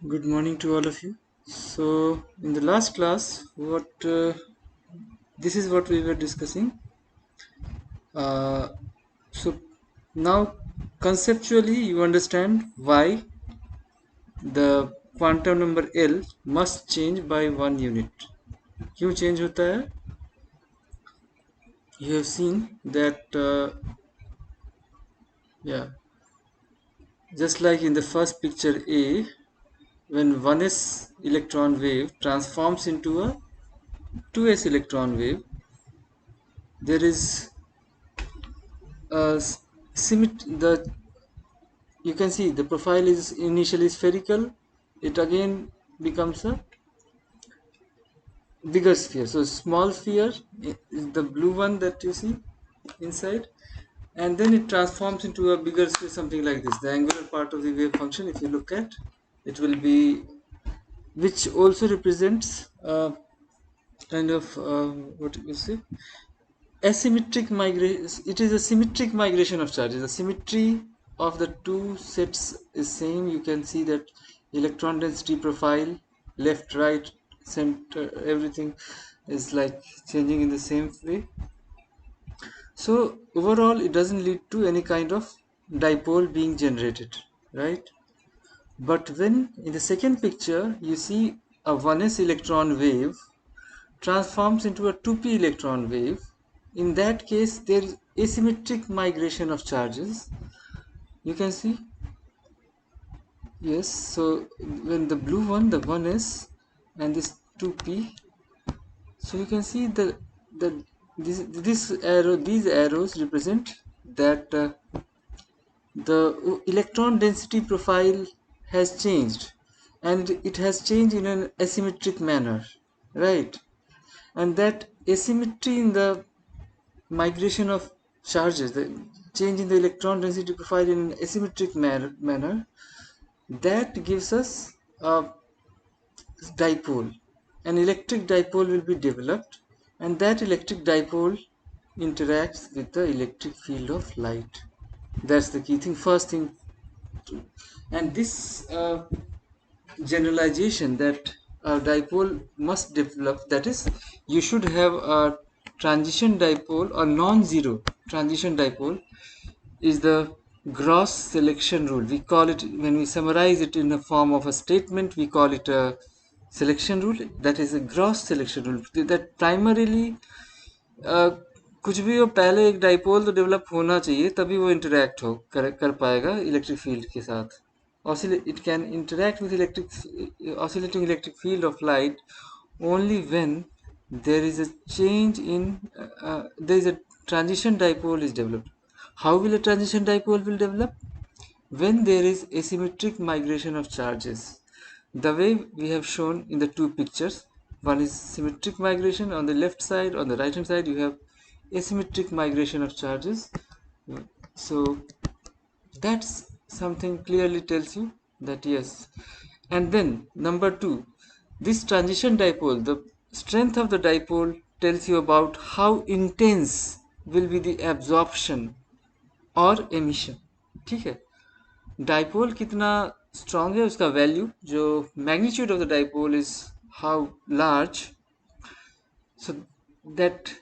Good morning to all of you. So, in the last class, this is what we were discussing. So now, conceptually, you understand why the quantum number L must change by 1 unit. क्यों change होता है? You have seen that, yeah, just like in the first picture A, when 1s electron wave transforms into a 2s electron wave, there is the you can see the profile is initially spherical. It again becomes a bigger sphere. So small sphere is the blue one that you see inside, and then it transforms into a bigger sphere, something like this. The angular part of the wave function, if you look at, it will be, which also represents kind of what you say, asymmetric migration. It is a symmetric migration of charges. The symmetry of the two sets is same. You can see that electron density profile, left, right, center, everything is like changing in the same way. So overall, it doesn't lead to any kind of dipole being generated, right? But when in the second picture you see a 1s electron wave transforms into a 2p electron wave, in that case there is asymmetric migration of charges. You can see, yes. So when the blue one, the 1s, and this 2p, so you can see the this arrow, these arrows represent that the electron density profile has changed, and it has changed in an asymmetric manner, right? And that asymmetry in the migration of charges, the change in the electron density profile in an asymmetric manner, that gives us a dipole. An electric dipole will be developed, and that electric dipole interacts with the electric field of light. That's the key thing, first thing. And this generalization that a dipole must develop, that is, you should have a transition dipole or non-zero transition dipole, is the gross selection rule. We call it, when we summarize it in the form of a statement, we call it a selection rule. That is a gross selection rule that primarily कुछ भी हो, पहले एक dipole तो develop होना चाहिए, तभी वो इंटरेक्ट कर पाएगा इलेक्ट्रिक फील्ड के साथ. It can interact with oscillating electric field of light only when there is a change in there is a transition dipole is developed. How will a transition dipole will develop? When there is asymmetric migration of charges, the way we have shown in the two pictures. One is symmetric migration on the left side, on the right hand side you have asymmetric migration of charges. So that's something clearly tells you that yes. And then number two, this transition dipole, the strength of the dipole tells you about how intense will be the absorption और emission. ठीक है, dipole कितना strong है उसका value, जो magnitude of the dipole is how large, so that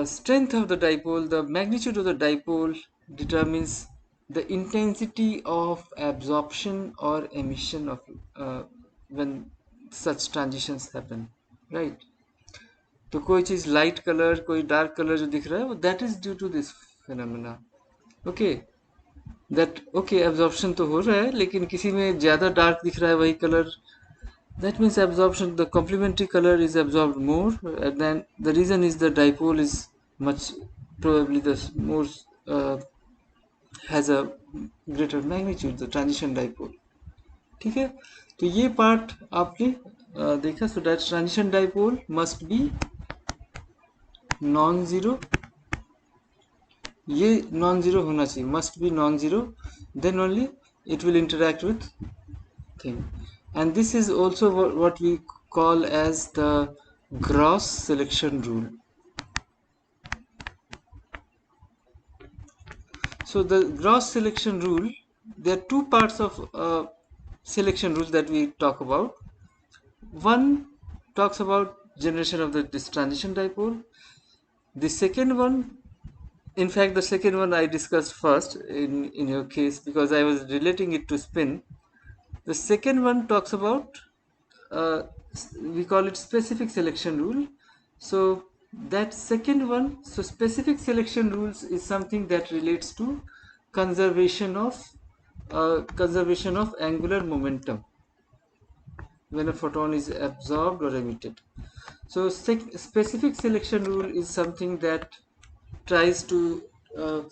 strength of the dipole, the magnitude of the dipole determines the intensity of absorption or emission of when such transitions happen, right? तो कोई चीज light colour, कोई dark colour जो दिख रहा है वो that is due to this phenomena. Okay, that okay absorption तो हो रहा है, लेकिन किसी में ज्यादा डार्क दिख रहा है वही colour. That means absorption, the complementary color is absorbed more, and then the reason is the dipole is much, probably the more has a greater magnitude, the transition dipole. ठीक है, तो ये पार्ट आपने देखा. So that transition dipole must be non zero, ये non zero होना चाहिए, must be non zero, then only it will interact with thing. And this is also what we call as the gross selection rule. So the gross selection rule, there are two parts of selection rules that we talk about. One talks about generation of this transition dipole. The second one, in fact, the second one I discussed first in your case because I was relating it to spin. The second one talks about uh, we call it specific selection rule. So that second one, so specific selection rules is something that relates to conservation of angular momentum when a photon is absorbed or emitted. So specific selection rule is something that tries to uh,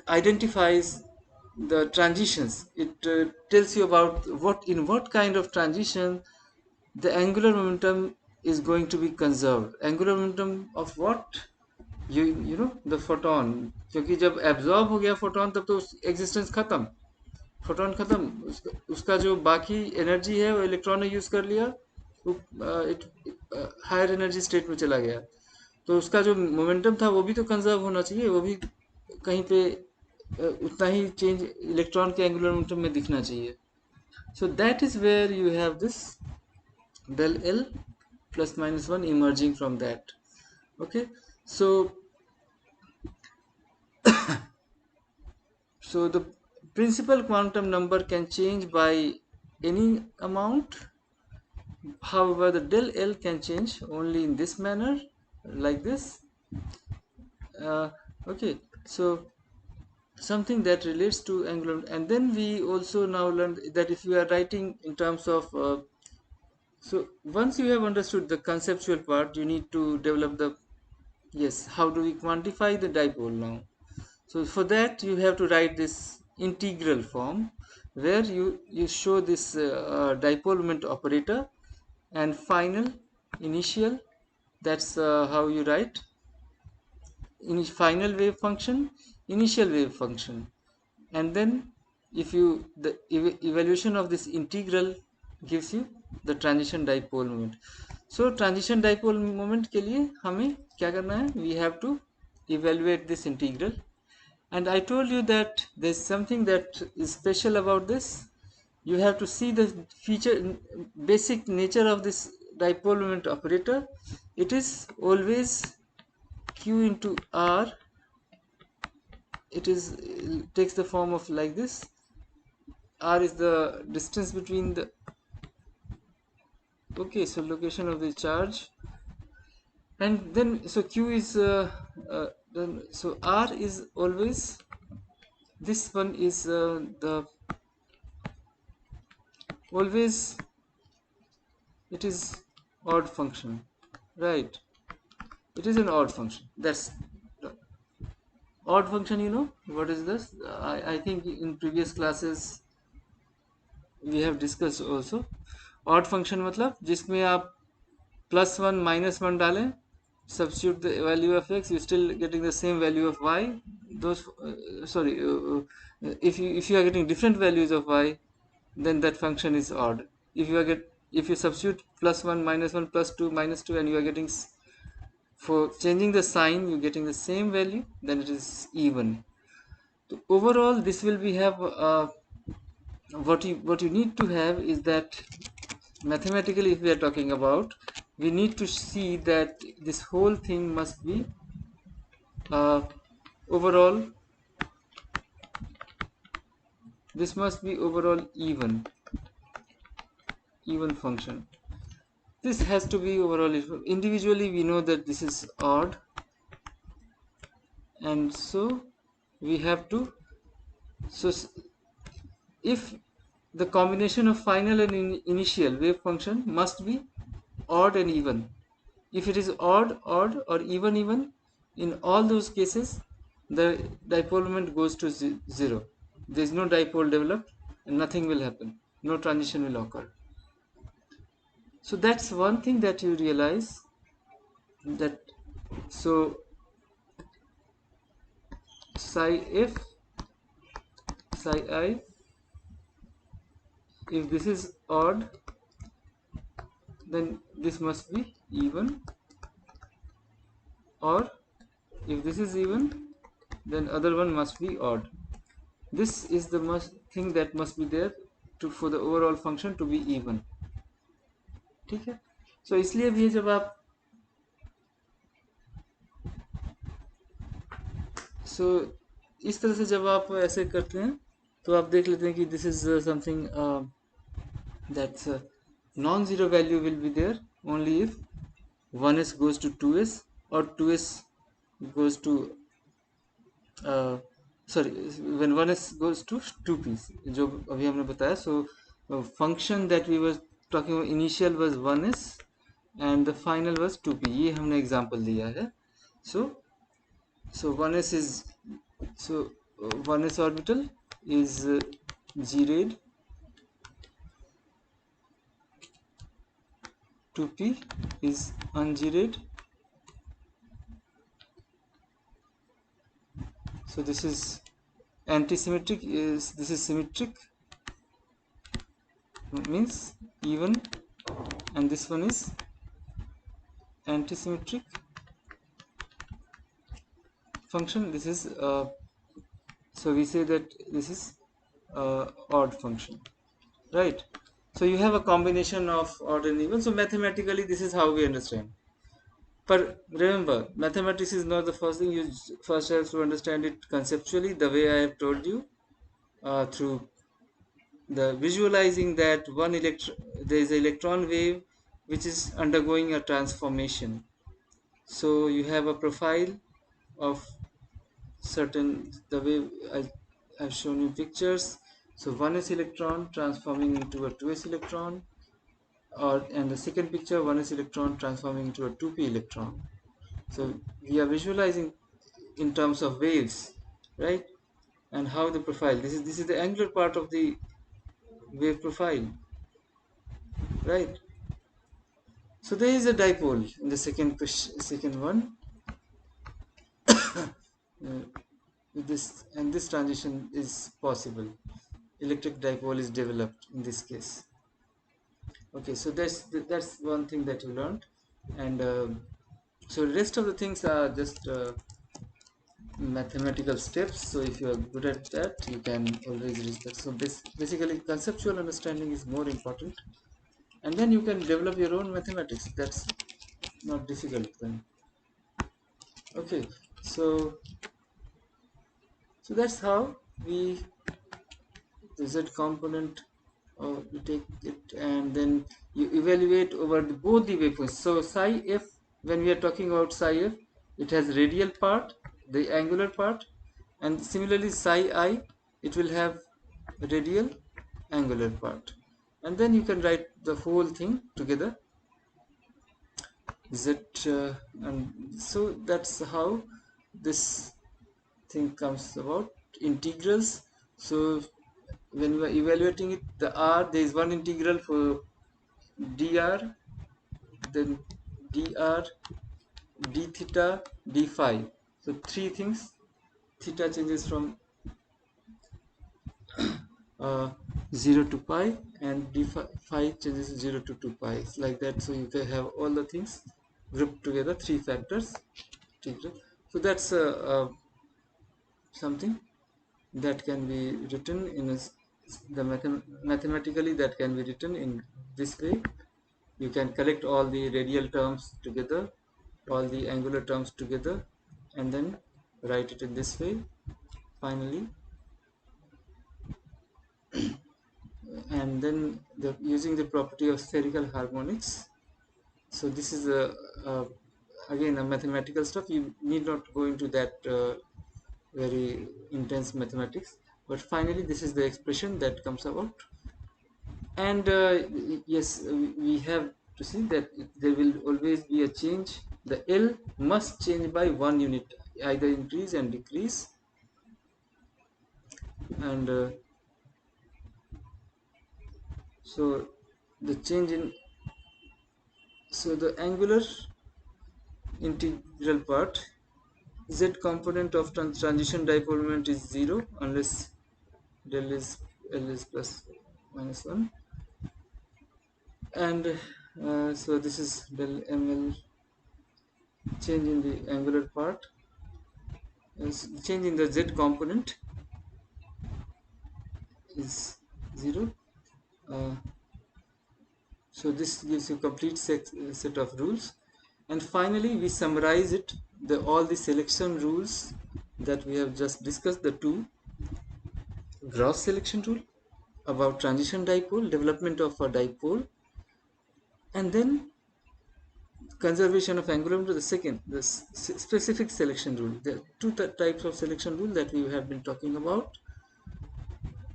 identifies the transitions. It tells you about what kind of transition the angular momentum is going to be conserved. Angular momentum of what? You know the photon, क्योंकि जब absorb हो गया photon तब तो existence खत्म, photon खत्म, उसका जो बाकी energy है वो electron ने use कर लिया, हायर एनर्जी स्टेट में चला गया, तो उसका जो मोमेंटम था वो भी तो कंजर्व होना चाहिए, वो भी कहीं पे उतना ही चेंज इलेक्ट्रॉन के एंगुलर मोमेंटम में दिखना चाहिए. So that is where you have this del L plus minus 1 emerging from that. Okay, so the principal quantum number can change by any amount. However, the del L can change only in this manner, like this. Okay, so something that relates to angular, and then we also now learned that if you are writing in terms of so once you have understood the conceptual part, you need to develop the, yes, how do we quantify the dipole now. So for that you have to write this integral form where you show this dipole moment operator and final initial, that's how you write in final wave function, initial wave function, and then if you the evaluation of this integral gives you the transition dipole moment. So transition dipole moment के लिए हमें क्या करना है, we have to evaluate this integral, and I told you that there's something that is special about this. You have to see the feature, basic nature of this dipole moment operator. It is always q into r. It takes the form of like this. R is the distance between the, okay, so location of the charge, and then so q is then so R is always, this one is the always, it is odd function, right? It is an odd function. That's odd function. You know what is this? I think in previous classes we have discussed also. Odd function मतलब जिसमें आप +1 -1 डालें, substitute the value of x, you're still getting the same value of y. Those sorry, if you are getting different values of y, then that function is odd. If you substitute +1 -1 +2 -2 and you are getting, for changing the sign you're getting the same value, then it is even. So overall this will be have what you need to have is that mathematically, if we are talking about, we need to see that this whole thing must be uh, overall, this must be overall even function. This has to be overall even. Individually we know that this is odd, and so we have to, so if the combination of final and initial wave function must be odd and even. If it is odd or even, in all those cases the dipole moment goes to 0. There is no dipole developed and nothing will happen, no transition will occur. So that's one thing that you realize, that so psi f psi I, if this is odd then this must be even, or if this is even then other one must be odd. This is the thing that must be there for the overall function to be even. ठीक है. So इसलिए भी जब आप इस तरह से जब आप ऐसे करते हैं तो आप देख लेते हैं कि this is something that's non-zero value will be there only if 1s goes to 2s or 2s goes to sorry, when 1s goes to 2p's जो अभी हमने बताया. So function that we were talking about initial was 1s and the final was 2p. ये हमने example दिया है. So 1s is so 1s orbital is g-rayed, 2p is un-g-rayed. So this is anti-symmetric, this is symmetric, means even, and this one is anti-symmetric function. This is so we say that this is odd function, right? So you have a combination of odd and even. So mathematically this is how we understand. But remember, mathematics is not the first thing. You first have to understand it conceptually, the way I have told you, through the visualizing that there is an electron wave which is undergoing a transformation. So you have a profile of certain, the way I've shown you pictures. So 1s electron transforming into a 2s electron, and the second picture 1s electron transforming into a 2p electron. So we are visualizing in terms of waves, right? And how the profile, this is the angular part of the wave profile, right? So there is a dipole in the second one. With this, and this transition is possible. Electric dipole is developed in this case. Okay, so that's one thing that you learned, and so the rest of the things are just mathematical steps. So if you are good at that, you can always reach that. So basically conceptual understanding is more important, and then you can develop your own mathematics. That's not difficult then. Okay, so that's how we, the z component, you take it and then you evaluate over both the waveforms. So psi f, when we are talking about psi f, it has radial part, the angular part, and similarly psi I, it will have radial angular part, and then you can write the whole thing together z, and so that's how this thing comes about. Integrals. So when we are evaluating it, the r, there is one integral for dr, then dr, d theta, d phi. So three things. Theta changes from 0 to pi, and d phi changes 0 to 2 pi. It's like that. So you can have all the things grouped together, three factors. So that's something that can be written in mathematically, that can be written in this way. You can collect all the radial terms together, all the angular terms together, and then write it in this way finally. And then using the property of spherical harmonics. So this is again a mathematical stuff. You need not go into that very intense mathematics, but finally this is the expression that comes about. And yes, we have to see that there will always be a change. The L must change by 1 unit, either increase and decrease. And so the change in, so the angular integral part, z component of transition dipole moment is 0 unless del is L is plus minus 1. And so this is del ml, change in the angular part, change in the z component is 0. Uh, so this gives you complete set of rules, and finally we summarize it, all the selection rules that we have just discussed, the two: gross selection rule about transition dipole, development of a dipole, and then conservation of angular momentum, the second, the specific selection rule. There are two types of selection rule that we have been talking about.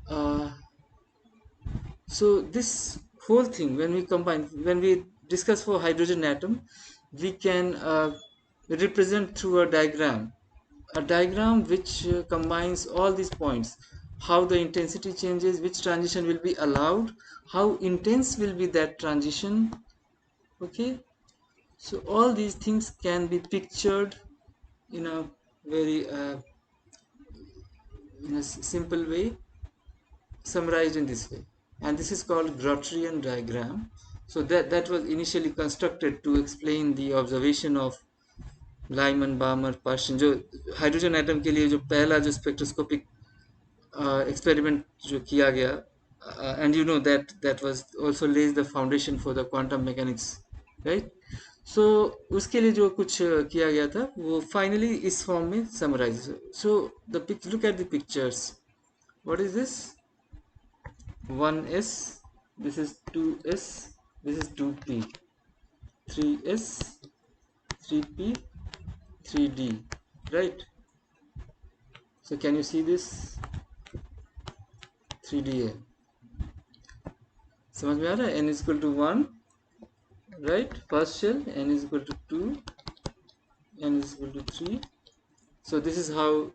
uh, so this whole thing, when we combine, when we discuss for hydrogen atom, we can represent through a diagram which combines all these points: how the intensity changes, which transition will be allowed, how intense will be that transition. Okay, so all these things can be pictured in a very in a simple way, summarized in this way, and this is called Grotrian diagram. So that was initially constructed to explain the observation of Lyman Balmer Parsons, जो hydrogen atom के लिए जो पहला जो spectroscopic experiment जो किया गया, and you know that that was also lays the foundation for the quantum mechanics, right? So उसके लिए जो कुछ किया गया था वो finally इस फॉर्म में summarise. So the look at the pictures. What is this? 1s, this is 2s, this is 2p, 3s, 3p, 3d, right? So can you see this 3d है? समझ में आ रहा है? n is equal to 1, right? First shell, n is equal to 2, n is equal to 3. So this is how,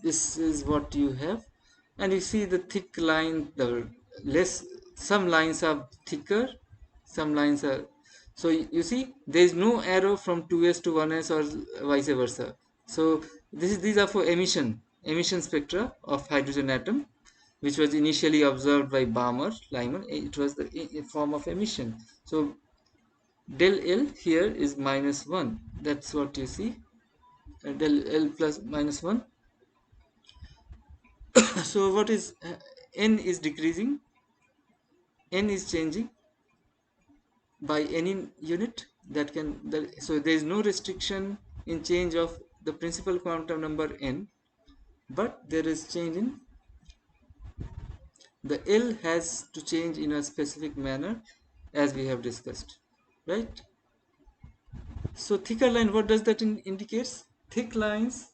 this is what you have. And you see the thick line, the less, some lines are thicker, some lines are, so you see there is no arrow from 2s to 1s or vice versa. So these are for emission spectra of hydrogen atom, which was initially observed by Balmer, Lyman. It was the form of emission. So del L here is -1, that's what you see, del L plus -1. So what is n is decreasing, n is changing by any unit that can, so there is no restriction in change of the principal quantum number n, but there is change in the L has to change in a specific manner, as we have discussed, right? So thicker line, what does that indicates? Thick lines,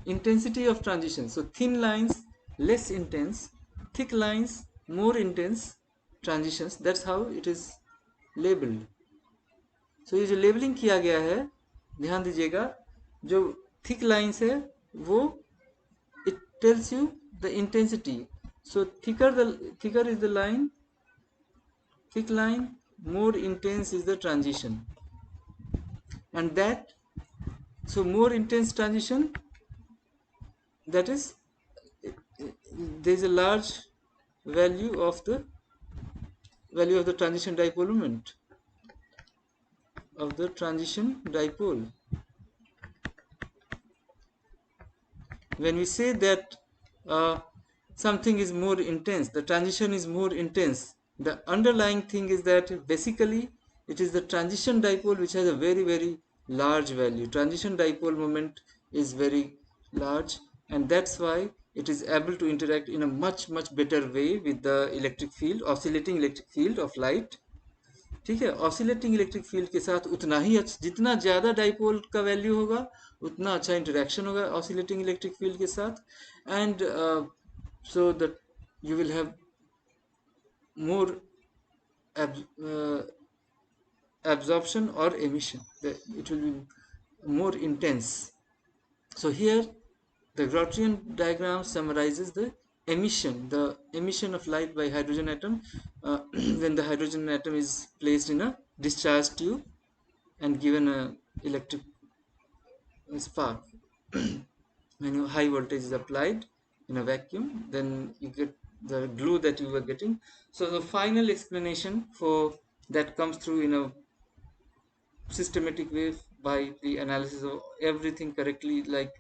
intensity of transition. So thin lines, less intense; thick lines, more intense transitions. That's how it is labeled. So ये जो labelling किया गया है, ध्यान दीजिएगा, जो thick lines है वो it tells you the intensity. So thicker is the line, thick line, more intense is the transition, and that, so more intense transition, that is, there is a large value of the transition dipole moment, of the transition dipole. When we say that something is more intense, the transition is more intense, the underlying thing is that basically it is the transition dipole which has a very, very large value. Transition dipole moment is very large, and that's why it is able to interact in a much, much better way with the electric field, oscillating electric field of light. ठीक है, oscillating electric field के साथ उतना ही जितना ज़्यादा dipole का value होगा उतना अच्छा इंटरेक्शन होगा ऑसिलेटिंग इलेक्ट्रिक फील्ड के साथ, and so that you will have more absorption or emission. It will be more intense. So here the Grotrian diagram summarizes the emission of light by hydrogen atom when the hydrogen atom is placed in a discharge tube and given a electric spark. When your high voltage is applied in a vacuum, then you get the glow that you were getting. So the final explanation for that comes through in a systematic way by the analysis of everything correctly, like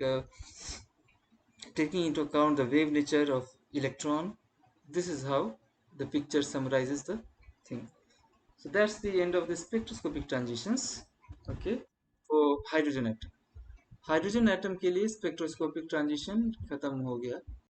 taking into account the wave nature of electron. This is how The picture summarizes the thing. So that's the end of the spectroscopic transitions. Okay, for hydrogen atom, hydrogen atom के लिए spectroscopic transition खत्म हो गया.